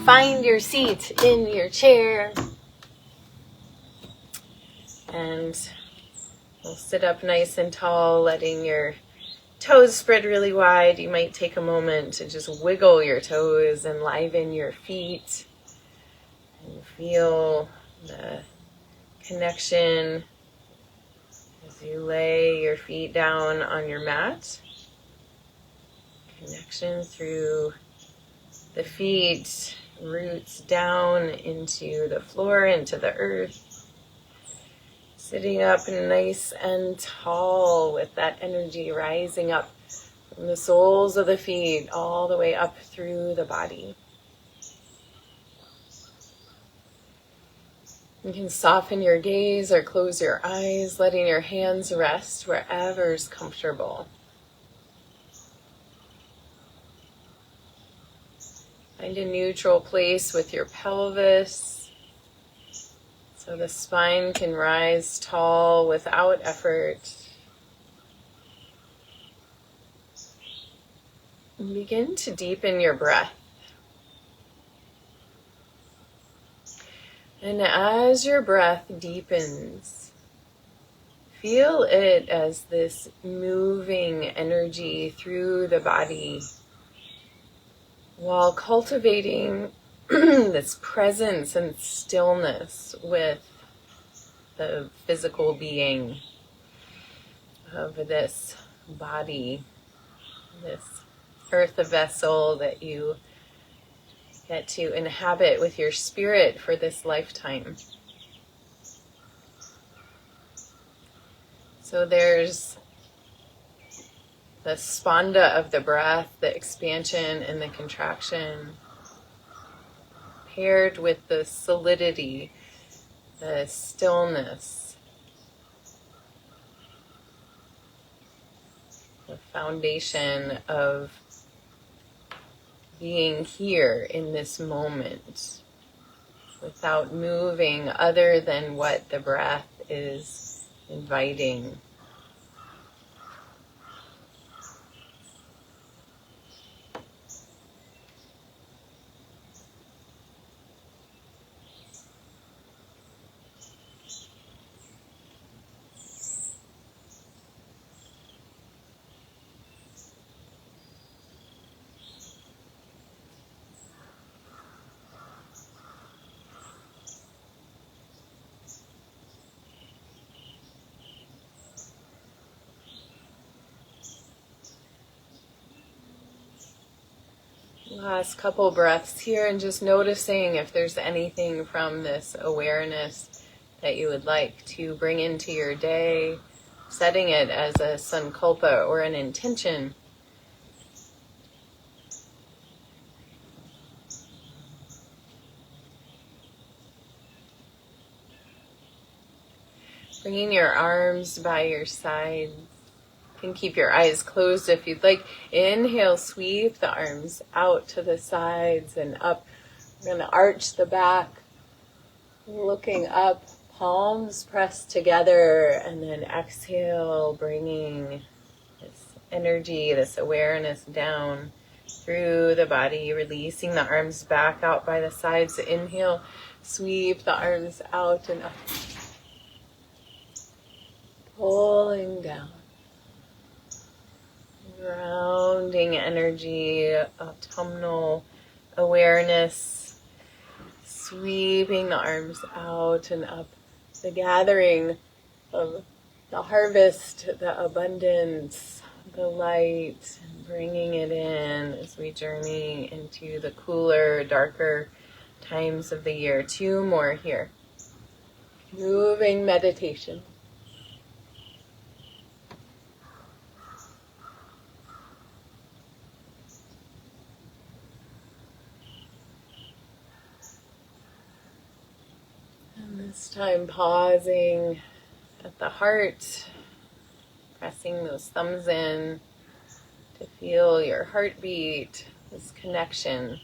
find your seat in your chair. And we'll sit up nice and tall, letting your toes spread really wide. You might take a moment to just wiggle your toes and liven your feet. And feel the connection as you lay your feet down on your mat. Connection through the feet, roots down into the floor, into the earth. Sitting up nice and tall with that energy rising up from the soles of the feet all the way up through the body. You can soften your gaze or close your eyes, letting your hands rest wherever's comfortable. Find a neutral place with your pelvis so the spine can rise tall without effort. And begin to deepen your breath. And as your breath deepens, feel it as this moving energy through the body while cultivating this presence and stillness with the physical being of this body, this earth vessel that you get to inhabit with your spirit for this lifetime. So there's the spanda of the breath, the expansion and the contraction, paired with the solidity, the stillness, the foundation of being here in this moment without moving other than what the breath is inviting. Last couple breaths here, and just noticing if there's anything from this awareness that you would like to bring into your day, setting it as a sankalpa or an intention. Bringing your arms by your side. You can keep your eyes closed if you'd like. Inhale, sweep the arms out to the sides and up. We're going to arch the back, looking up, palms pressed together, and then exhale, bringing this energy, this awareness down through the body, releasing the arms back out by the sides. So inhale, sweep the arms out and up, pulling down. Grounding energy, autumnal awareness, sweeping the arms out and up, the gathering of the harvest, the abundance, the light, and bringing it in as we journey into the cooler, darker times of the year. 2 more here. Moving meditation. This time pausing at the heart, pressing those thumbs in to feel your heartbeat, this connection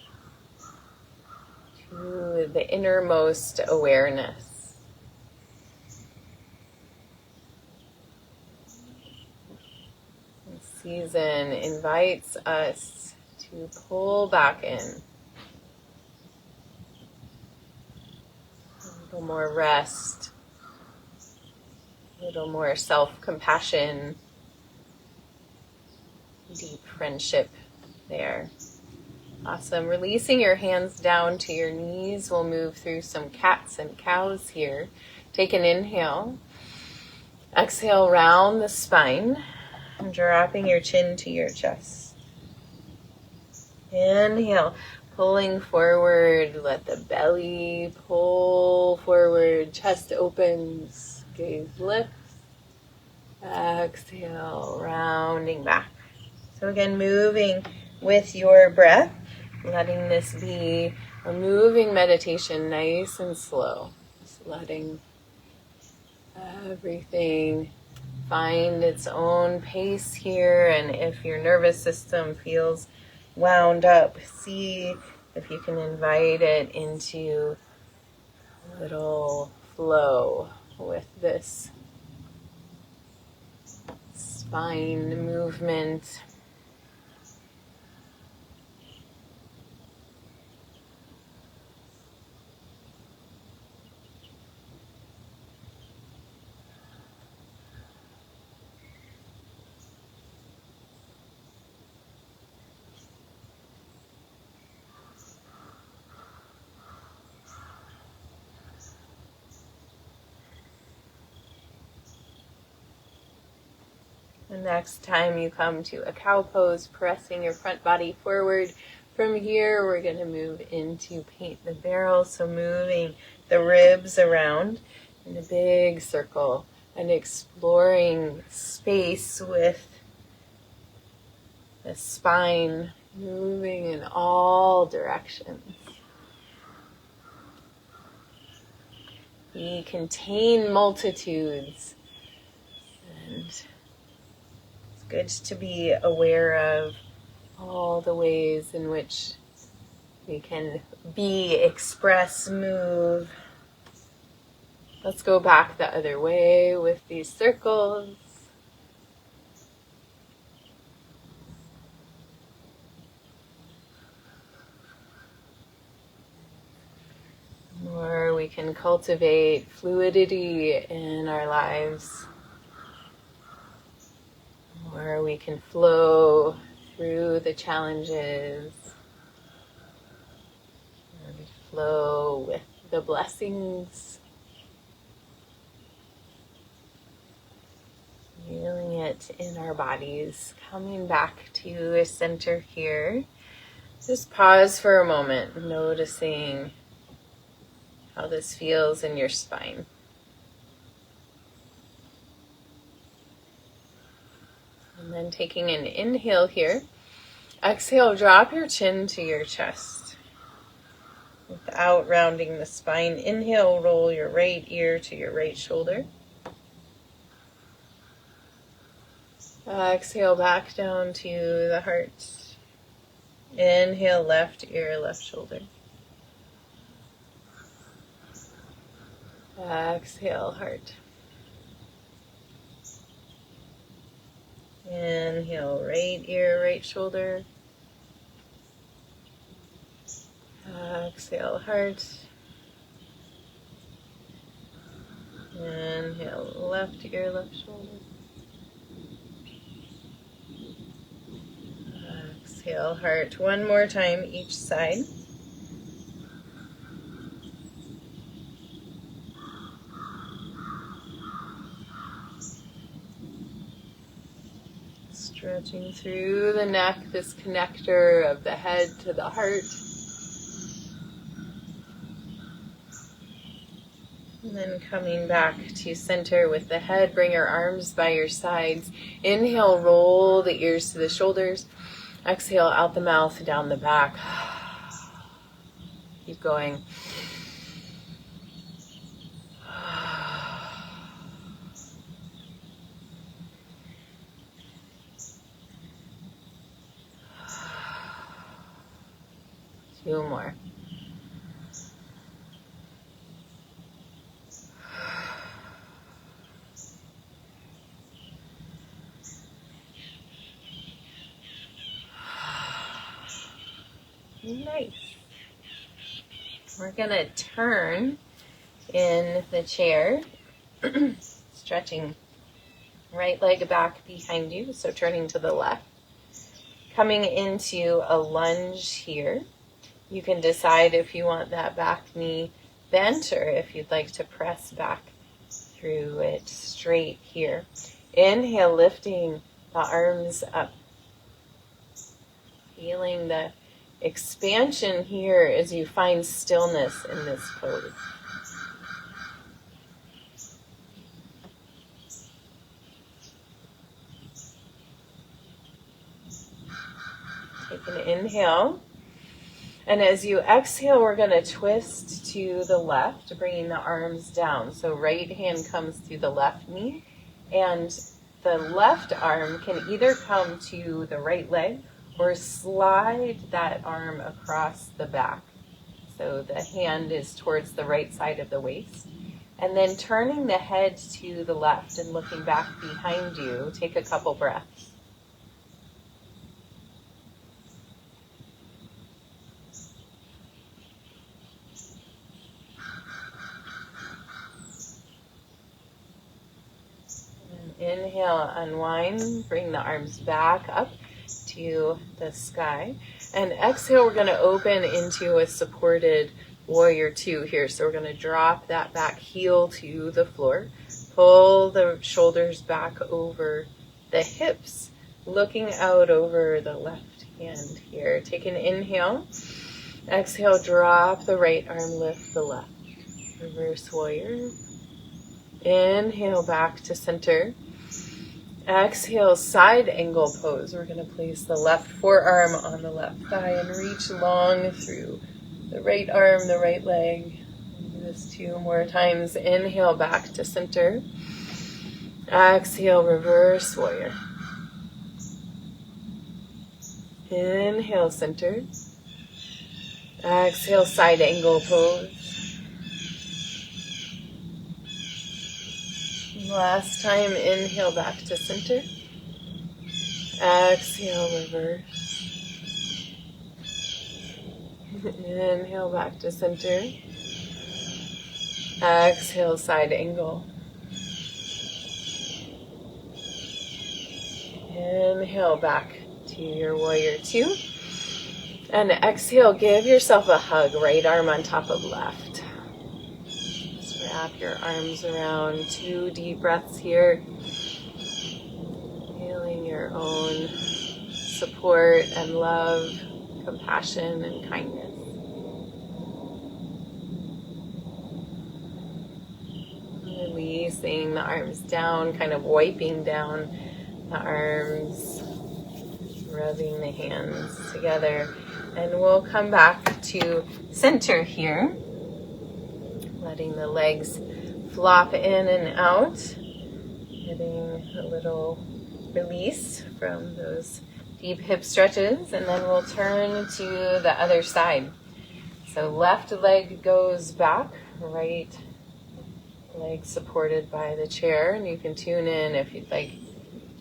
to the innermost awareness. This season invites us to pull back in, A little more rest, a little more self-compassion, deep friendship there. Awesome. Releasing your hands down to your knees. We'll move through some cats and cows here. Take an inhale. Exhale, round the spine. And dropping your chin to your chest. Inhale. Pulling forward. Let the belly pull forward. Chest opens. Gaze lifts. Exhale, rounding back. So again, moving with your breath. Letting this be a moving meditation, nice and slow. Just letting everything find its own pace here. And if your nervous system feels wound up, see if you can invite it into a little flow with this spine movement. The next time you come to a cow pose, pressing your front body forward. From here, we're going to move into paint the barrel. So moving the ribs around in a big circle and exploring space with the spine moving in all directions. We contain multitudes, and it's good to be aware of all the ways in which we can be, express, move. Let's go back the other way with these circles. Or we can cultivate fluidity in our lives. Or we can flow through the challenges. Or we flow with the blessings. Feeling it in our bodies. Coming back to a center here. Just pause for a moment, noticing how this feels in your spine. And then taking an inhale here. Exhale, drop your chin to your chest. Without rounding the spine, inhale, roll your right ear to your right shoulder. Exhale, back down to the heart. Inhale, left ear, left shoulder. Exhale, heart. Inhale, right ear, right shoulder. Exhale, heart. Inhale, left ear, left shoulder. Exhale, heart. One more time each side. Stretching through the neck, this connector of the head to the heart. And then coming back to center with the head, bring your arms by your sides. Inhale, roll the ears to the shoulders. Exhale, out the mouth, down the back. Keep going. Two more. Nice. We're going to turn in the chair. Stretching right leg back behind you, so turning to the left. Coming into a lunge here. You can decide if you want that back knee bent or if you'd like to press back through it straight here. Inhale, lifting the arms up. Feeling the expansion here as you find stillness in this pose. Take an inhale. And as you exhale, we're going to twist to the left, bringing the arms down. So right hand comes through the left knee, and the left arm can either come to the right leg or slide that arm across the back. So the hand is towards the right side of the waist. And then turning the head to the left and looking back behind you, take a couple breaths. Inhale, unwind, bring the arms back up to the sky. And exhale, we're going to open into a supported warrior two here. So we're going to drop that back heel to the floor. Pull the shoulders back over the hips, looking out over the left hand here. Take an inhale. Exhale, drop the right arm, lift the left. Reverse warrior. Inhale, back to center. Exhale, side angle pose. We're going to place the left forearm on the left thigh and reach long through the right arm, the right leg. Do this 2 more times. Inhale, back to center. Exhale, reverse warrior. Inhale, center. Exhale, side angle pose. Last time, inhale, back to center. Exhale, reverse. Inhale, back to center. Exhale, side angle. Inhale, back to your warrior two. And exhale, give yourself a hug, right arm on top of left. Wrap your arms around. 2 deep breaths here. Feeling your own support and love, compassion and kindness. Releasing the arms down, kind of wiping down the arms, rubbing the hands together. And we'll come back to center here. Letting the legs flop in and out, getting a little release from those deep hip stretches, and then we'll turn to the other side. So left leg goes back, right leg supported by the chair, and you can tune in if you'd like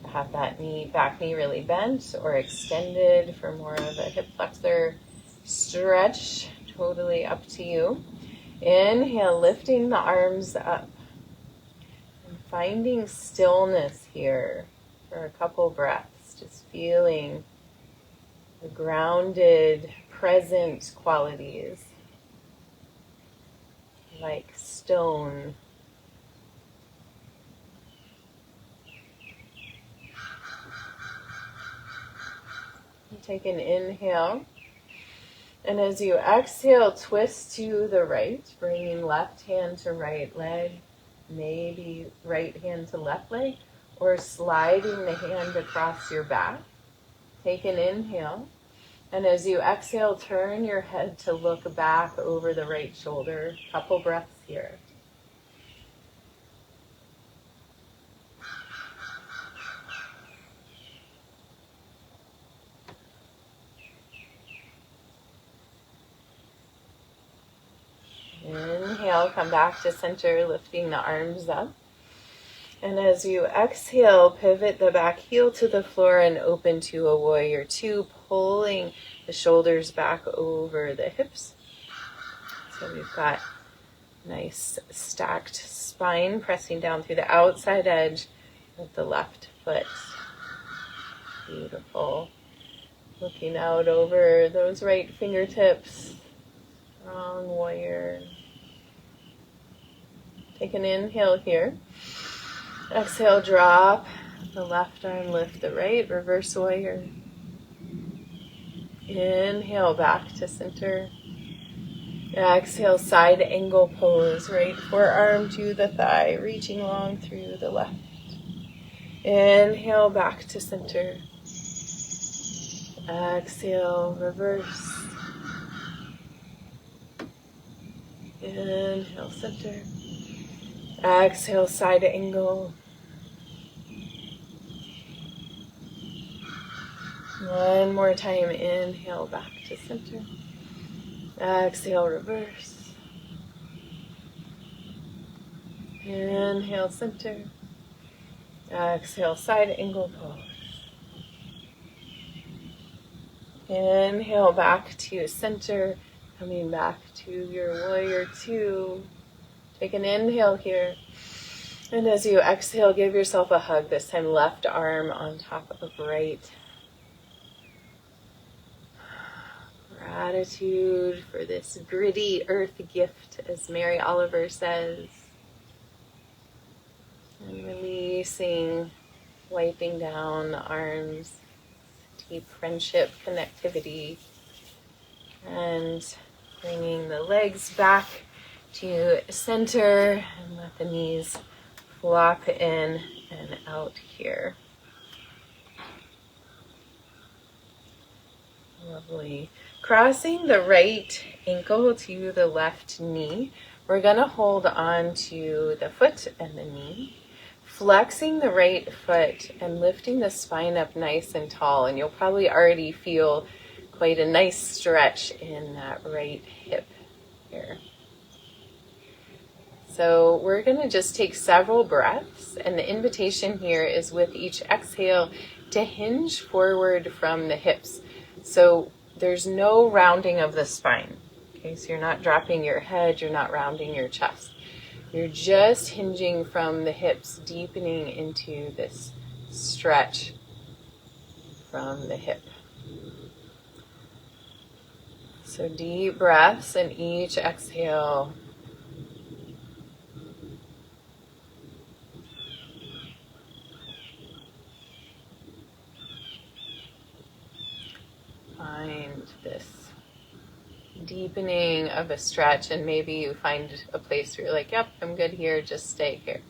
to have that back knee really bent or extended for more of a hip flexor stretch, totally up to you. Inhale, lifting the arms up and finding stillness here for a couple breaths, just feeling the grounded, present qualities like stone. Take an inhale. And as you exhale, twist to the right, bringing left hand to right leg, maybe right hand to left leg, or sliding the hand across your back. Take an inhale. And as you exhale, turn your head to look back over the right shoulder. Couple breaths here. Inhale, come back to center, lifting the arms up. And as you exhale, pivot the back heel to the floor and open to a warrior two, pulling the shoulders back over the hips. So we've got Nice stacked spine, pressing down through the outside edge of the left foot. Beautiful. Looking out over those right fingertips. Strong warrior. Take an inhale here. Exhale, drop the left arm, lift the right, reverse warrior. Inhale, back to center. Exhale, side angle pose, right forearm to the thigh, reaching long through the left. Inhale, back to center. Exhale, reverse. Inhale, center. Exhale, side angle. One more time, inhale, back to center. Exhale, reverse. Inhale, center. Exhale, side angle pose. Inhale, back to center. Coming back to your warrior two. Take an inhale here. And as you exhale, give yourself a hug. This time, left arm on top of right. Gratitude for this gritty earth gift, as Mary Oliver says. And releasing, wiping down the arms, deep friendship, connectivity, and bringing the legs back to center, and let the knees flop in and out here. Lovely. Crossing the right ankle to the left knee, we're going to hold on to the foot and the knee, flexing the right foot and lifting the spine up nice and tall. And you'll probably already feel quite a nice stretch in that right hip here. So we're going to just take several breaths, and the invitation here is with each exhale to hinge forward from the hips. So there's no rounding of the spine. Okay, so you're not dropping your head, you're not rounding your chest. You're just hinging from the hips, deepening into this stretch from the hip. So deep breaths, and each exhale find this deepening of a stretch, and maybe you find a place where you're like, yep, I'm good here, just stay here.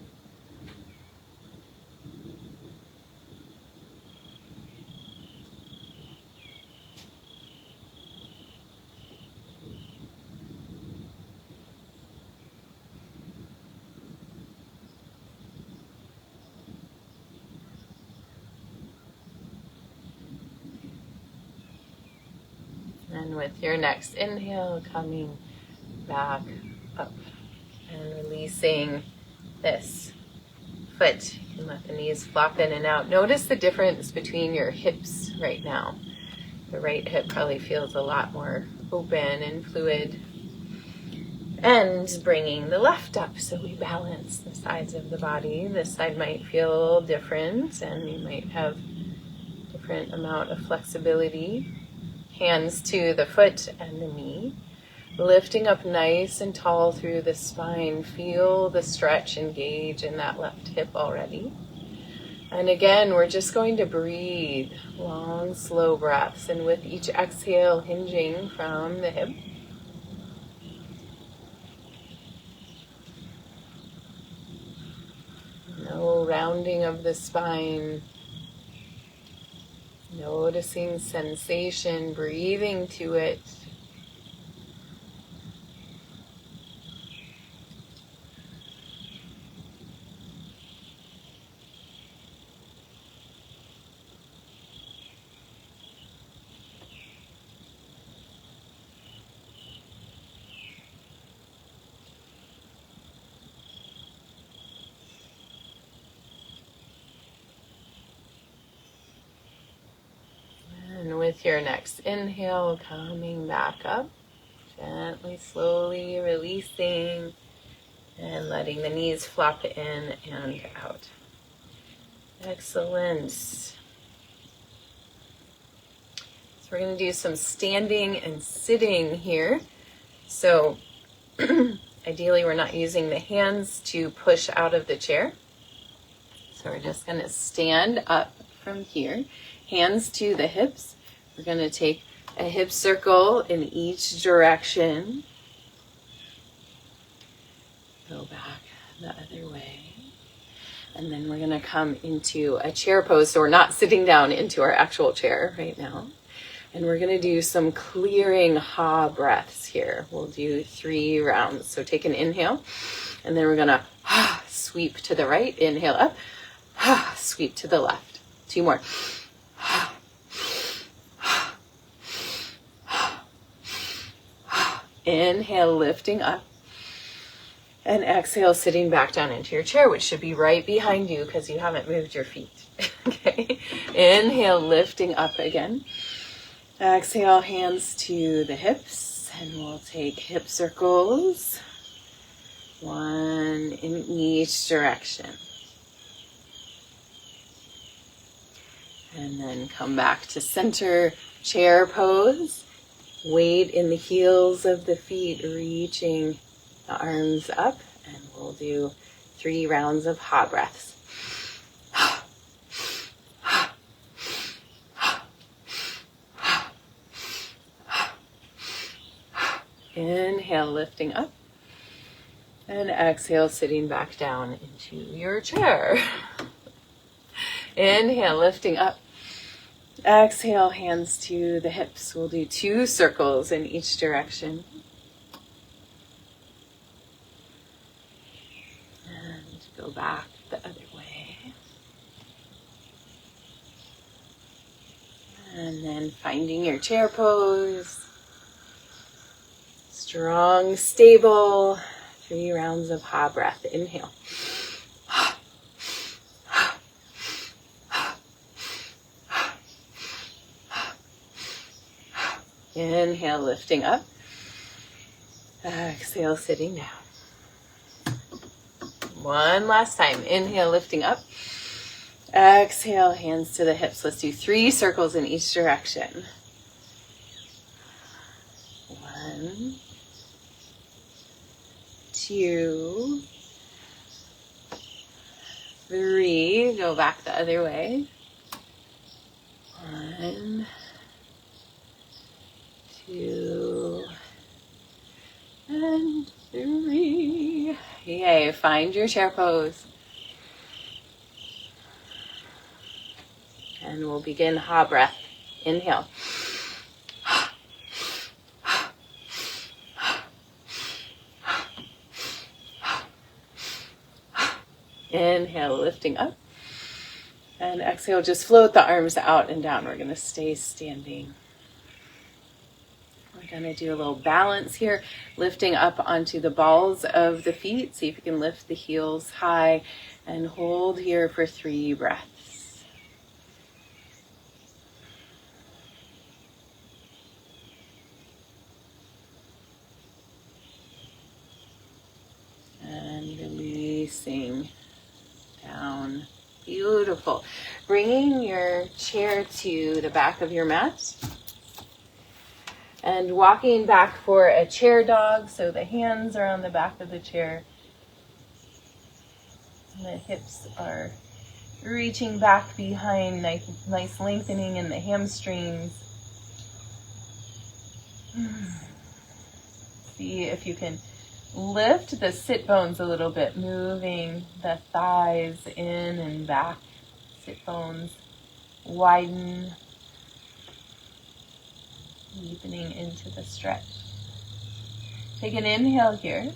And with your next inhale, coming back up and releasing this foot. You can let the knees flop in and out. Notice the difference between your hips right now. The right hip probably feels a lot more open and fluid. And bringing the left up so we balance the sides of the body. This side might feel different, and you might have different amount of flexibility. Hands to the foot and the knee. Lifting up nice and tall through the spine. Feel the stretch engage in that left hip already. And again, we're just going to breathe long, slow breaths. And with each exhale, hinging from the hip. No rounding of the spine. Noticing sensation, breathing to it. And with your next inhale, coming back up, gently, slowly releasing, And letting the knees flop in and out. Excellent. So we're going to do some standing and sitting here. So ideally we're not using the hands to push out of the chair. So we're just going to stand up from here, hands to the hips. We're going to take a hip circle in each direction. Go back the other way. And then we're going to come into a chair pose. So we're not sitting down into our actual chair right now. And we're going to do some clearing ha breaths here. We'll do 3 rounds. So take an inhale. And then we're going to sweep to the right. Inhale up. Sweep to the left. 2 more. Inhale, lifting up. And exhale, sitting back down into your chair, which should be right behind you because you haven't moved your feet. Okay. Inhale, lifting up again. Exhale, hands to the hips. And we'll take hip circles. 1 in each direction. And then come back to center chair pose. Weight in the heels of the feet, reaching the arms up, and we'll do 3 rounds of ha breaths. Inhale, lifting up, and exhale, sitting back down into your chair. Inhale, lifting up. Exhale, hands to the hips. We'll do 2 circles in each direction. And go back the other way. And then finding your chair pose. Strong, stable. 3 rounds of ha breath. Inhale. Inhale, lifting up. Exhale, sitting down. 1 last time. Inhale, lifting up. Exhale, hands to the hips. Let's do 3 circles in each direction. 1, 2, 3. Go back the other way. 1, 2, and 3. Yay, find your chair pose. And we'll begin ha breath. Inhale. Inhale, lifting up. And exhale, just float the arms out and down. We're going to stay standing. We're going to do a little balance here, lifting up onto the balls of the feet. See if you can lift the heels high and hold here for 3 breaths. And releasing down. Beautiful. Bringing your chair to the back of your mat. And walking back for a chair dog, so the hands are on the back of the chair. And the hips are reaching back behind, nice lengthening in the hamstrings. See if you can lift the sit bones a little bit, moving the thighs in and back. Sit bones widen. Deepening into the stretch. Take an inhale here.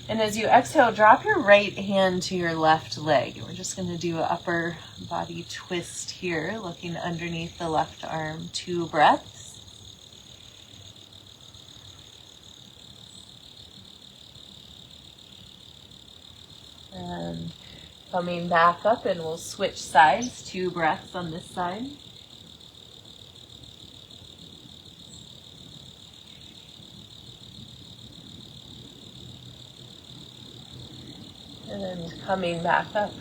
And as you exhale, drop your right hand to your left leg. We're just going to do an upper body twist here, looking underneath the left arm. 2 breaths. And coming back up, and we'll switch sides. 2 breaths on this side. And then coming back up,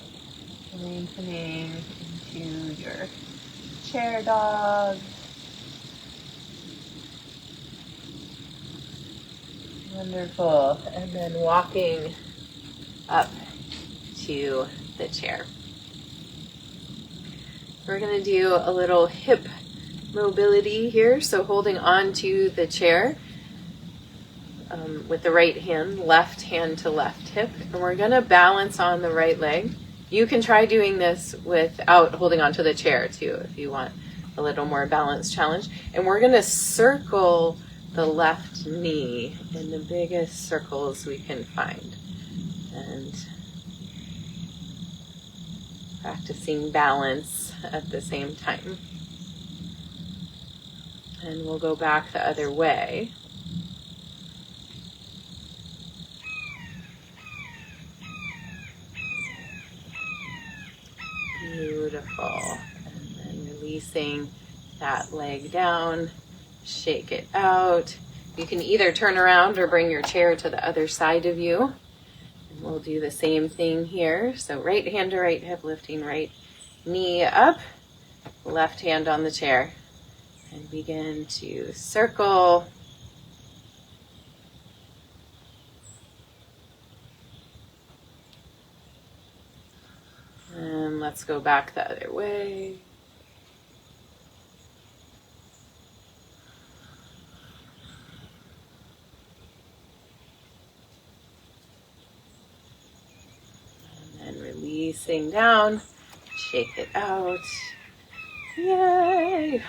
lengthening into your chair dog. Wonderful. And then walking up to the chair. We're going to do a little hip mobility here. So holding on to the chair with the right hand, left hand to left hip. And we're going to balance on the right leg. You can try doing this without holding onto the chair too, if you want a little more balance challenge. And we're going to circle the left knee in the biggest circles we can find. And practicing balance at the same time. And we'll go back the other way. Beautiful. And then releasing that leg down, shake it out. You can either turn around or bring your chair to the other side of you. And we'll do the same thing here. So right hand to right hip, lifting right knee up, left hand on the chair. And begin to circle. And let's go back the other way. And then releasing down, shake it out. Yay!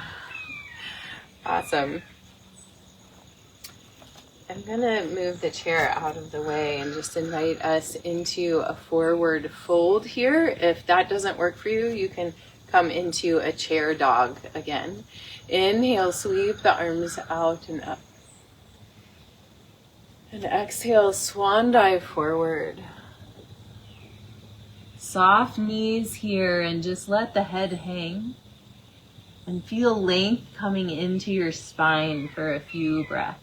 Awesome. I'm going to move the chair out of the way and just invite us into a forward fold here. If that doesn't work for you, you can come into a chair dog again. Inhale, sweep the arms out and up. And exhale, swan dive forward. Soft knees here and just let the head hang. And feel length coming into your spine for a few breaths.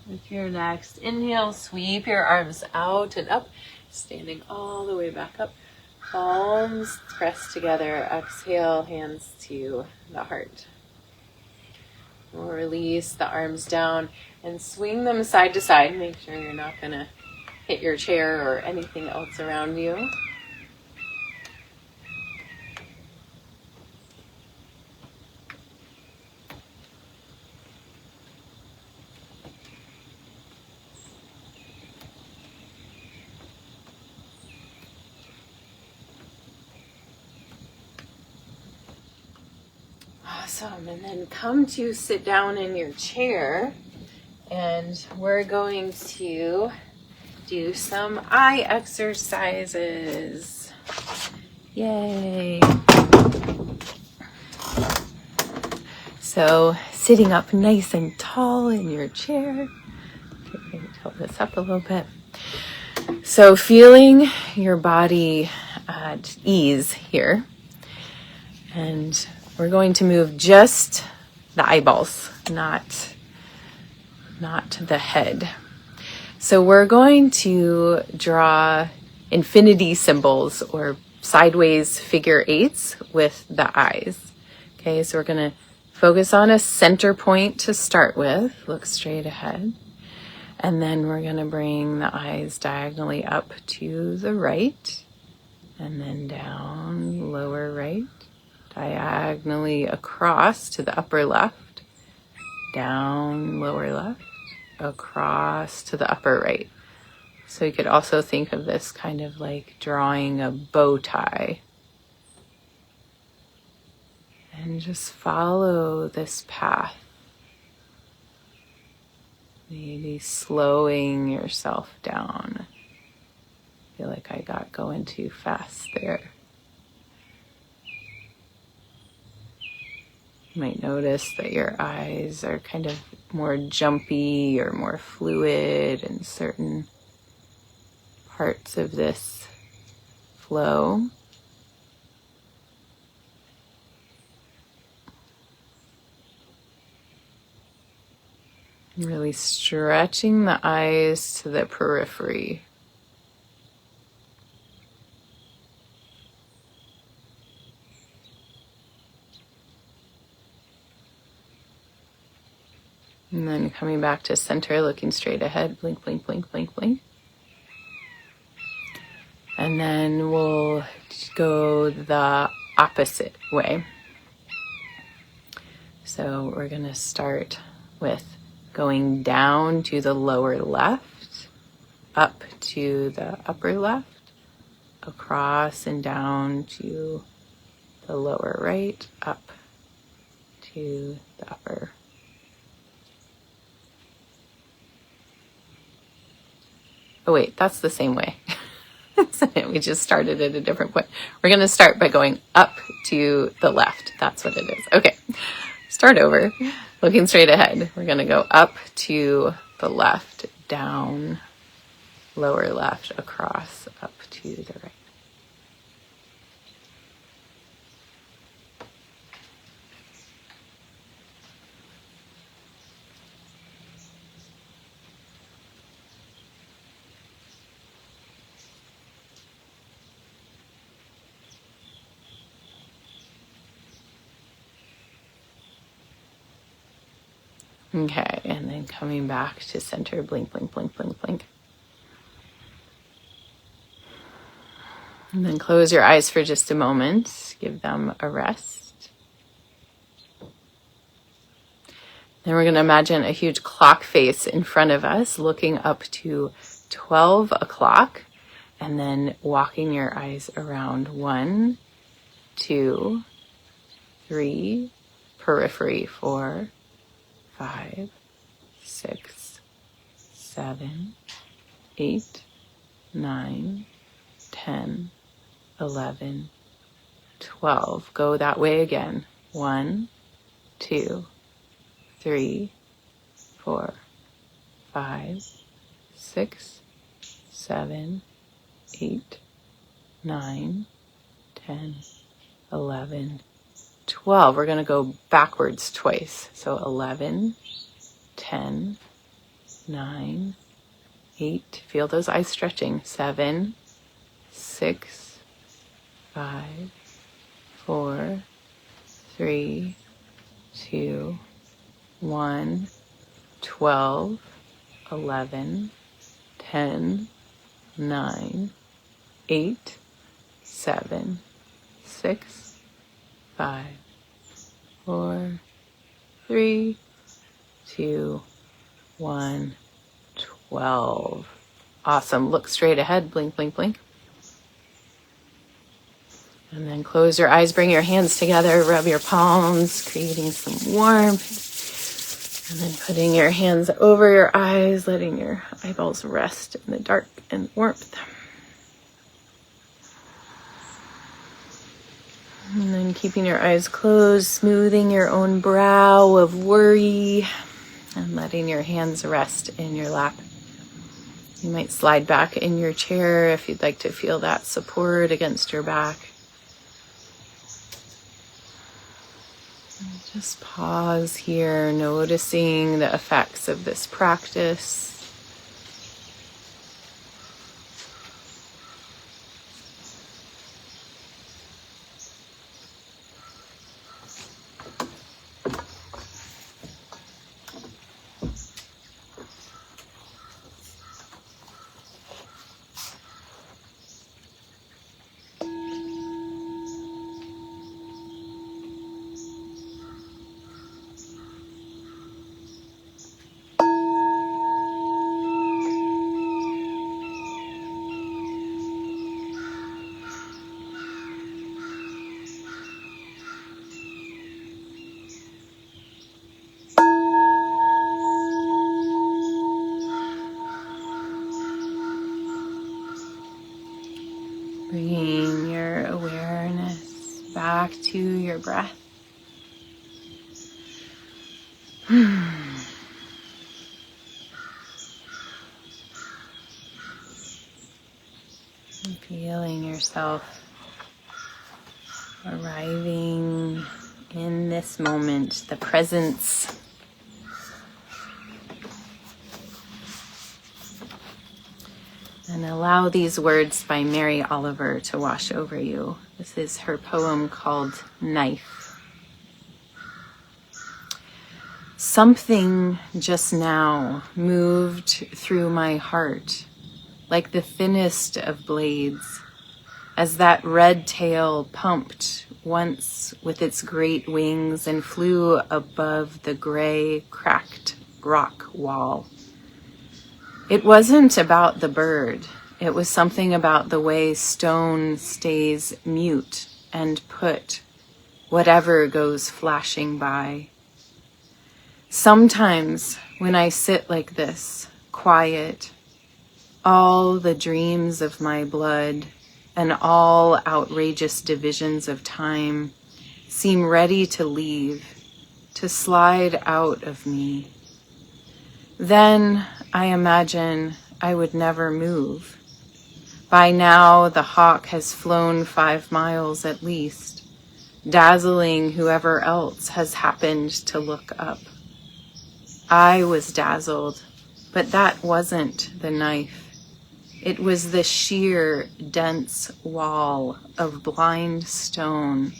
With your next inhale, sweep your arms out and up, standing all the way back up. Palms press together. Exhale, hands to the heart. We'll release the arms down and swing them side to side. Make sure you're not going to hit your chair or anything else around you. Awesome. And then come to sit down in your chair. And we're going to do some eye exercises. Yay. So sitting up nice and tall in your chair. Okay, tilt this up a little bit. So feeling your body at ease here. And we're going to move just the eyeballs, not the head. So we're going to draw infinity symbols or sideways figure eights with the eyes. Okay, so we're going to focus on a center point to start with. Look straight ahead. And then we're going to bring the eyes diagonally up to the right and then down, lower right. Diagonally across to the upper left, down, lower left, across to the upper right. So you could also think of this kind of like drawing a bow tie. And just follow this path. Maybe slowing yourself down. I feel like I got going too fast there. You might notice that your eyes are kind of more jumpy or more fluid in certain parts of this flow. Really stretching the eyes to the periphery. And then coming back to center, looking straight ahead, blink, blink, blink, blink, blink. And then we'll go the opposite way. So we're going to start with going down to the lower left, up to the upper left, across and down to the lower right, up to the upper. Oh wait, that's the same way. We just started at a different point. We're going to start by going up to the left. That's what it is. Okay, start over. Looking straight ahead. We're going to go up to the left, down, lower left, across, up to the right. Okay, and then coming back to center, blink, blink, blink, blink, blink. And then close your eyes for just a moment. Give them a rest. Then we're going to imagine a huge clock face in front of us, looking up to 12 o'clock, and then walking your eyes around 1, 2, 3, periphery 4, 5, 6, 7, 8, 9, 10, 11, 12. Go that way again. 1, 2, 3, 4, 5, 6, 7, 8, 9, 10, 11, 12. We're going to go backwards twice. So 11, 10, 9, 8. Feel those eyes stretching. 7, 6, 5, 4, 3, 2, 1, 12, 11, 10, 9, 8, 7, 6, 5, 4, 3, 2, 1, 12. Awesome. Look straight ahead. Blink, blink, blink. And then close your eyes. Bring your hands together. Rub your palms, creating some warmth. And then putting your hands over your eyes, letting your eyeballs rest in the dark and warmth. And then keeping your eyes closed, smoothing your own brow of worry, and letting your hands rest in your lap. You might slide back in your chair if you'd like to feel that support against your back. And just pause here, noticing the effects of this practice. Bringing your awareness back to your breath. yourself, arriving in this moment, the presence. And allow these words by Mary Oliver to wash over you. This is her poem called Knife. Something just now moved through my heart like the thinnest of blades, as that red tail pumped once with its great wings and flew above the gray, cracked rock wall. It wasn't about the bird. It was something about the way stone stays mute and put, whatever goes flashing by. Sometimes when I sit like this, quiet, all the dreams of my blood and all outrageous divisions of time seem ready to leave, to slide out of me. Then I imagine I would never move. By now the hawk has flown 5 miles at least, dazzling whoever else has happened to look up. I was dazzled, but that wasn't the knife. It was the sheer, dense wall of blind stone,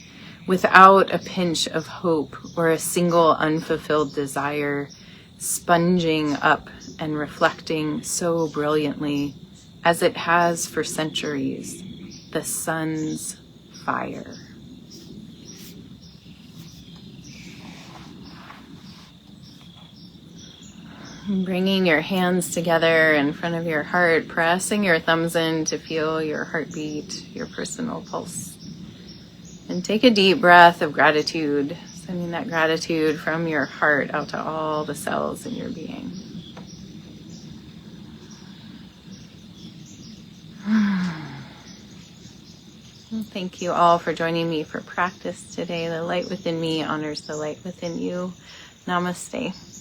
without a pinch of hope or a single unfulfilled desire, sponging up and reflecting so brilliantly, as it has for centuries, the sun's fire. Bringing your hands together in front of your heart, pressing your thumbs in to feel your heartbeat, your personal pulse. And take a deep breath of gratitude, sending that gratitude from your heart out to all the cells in your being. Thank you all for joining me for practice today. The light within me honors the light within you. Namaste.